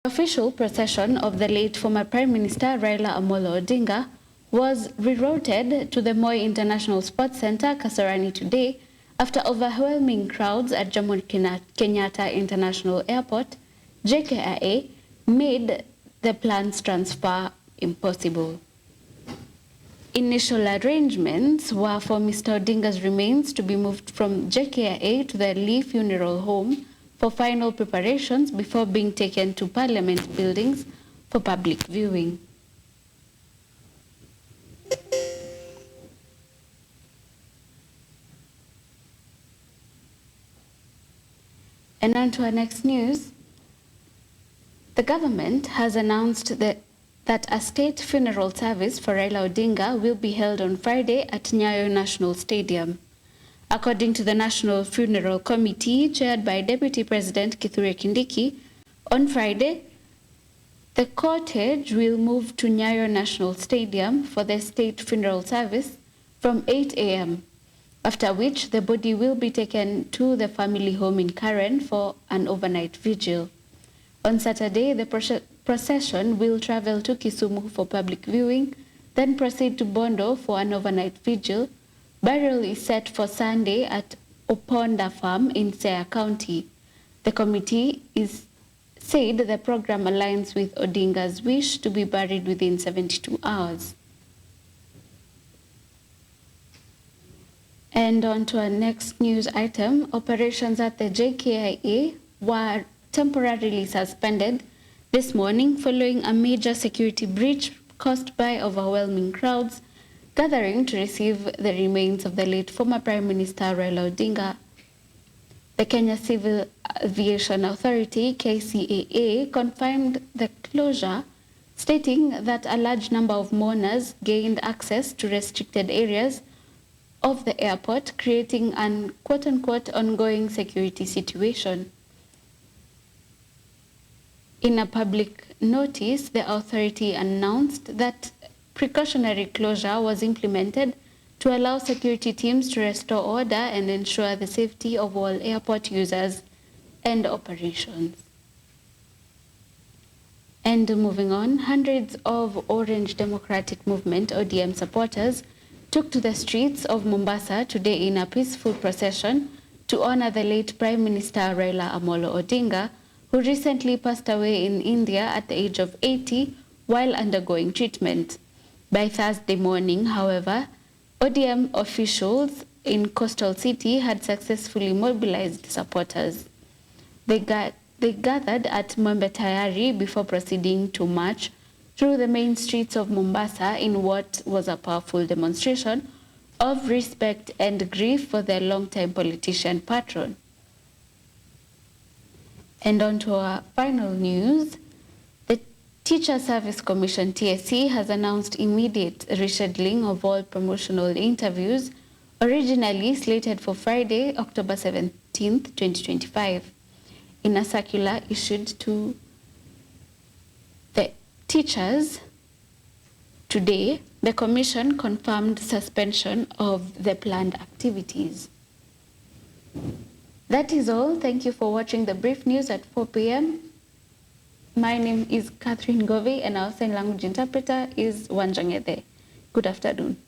The official procession of the late former Prime Minister Raila Amolo Odinga was rerouted to the Moi International Sports Centre, Kasarani today after overwhelming crowds at Jomo Kenyatta International Airport. Jkia made the planned transfer impossible. Initial arrangements were for Mr. Odinga's remains to be moved from Jkia to the Lee Funeral Home for final preparations before being taken to Parliament buildings for public viewing. And on to our next news. The government has announced that a state funeral service for Raila Odinga will be held on Friday at Nyayo National Stadium. According to the National Funeral Committee, chaired by Deputy President Kithure Kindiki, on Friday, the cortege will move to Nyayo National Stadium for the state funeral service from 8 a.m., after which the body will be taken to the family home in Karen for an overnight vigil. On Saturday, the procession will travel to Kisumu for public viewing, then proceed to Bondo for an overnight vigil. Burial is set for Sunday at Oponda Farm in Siaya County. The committee said the program aligns with Odinga's wish to be buried within 72 hours. And on to our next news item. Operations at the Jkia were temporarily suspended this morning following a major security breach caused by overwhelming crowds gathering to receive the remains of the late former Prime Minister Raila Odinga. The Kenya Civil Aviation Authority, KCAA, confirmed the closure, stating that a large number of mourners gained access to restricted areas of the airport, creating an quote-unquote ongoing security situation. In a public notice, the authority announced that precautionary closure was implemented to allow security teams to restore order and ensure the safety of all airport users and operations. And moving on, hundreds of Orange Democratic Movement ODM supporters took to the streets of Mombasa today in a peaceful procession to honor the late Prime Minister Raila Amolo Odinga, who recently passed away in India at the age of 80 while undergoing treatment. By Thursday morning, however, ODM officials in Coastal City had successfully mobilized supporters. They gathered at Mwembe Tayari before proceeding to march through the main streets of Mombasa in what was a powerful demonstration of respect and grief for their longtime politician patron. And on to our final news. The Teacher Service Commission, TSC, has announced immediate rescheduling of all promotional interviews originally slated for Friday, October 17th, 2025. In a circular issued to the teachers today, the Commission confirmed suspension of the planned activities. That is all. Thank you for watching the brief news at 4 p.m. My name is Catherine Govey and our sign language interpreter is Wanjangede. Good afternoon.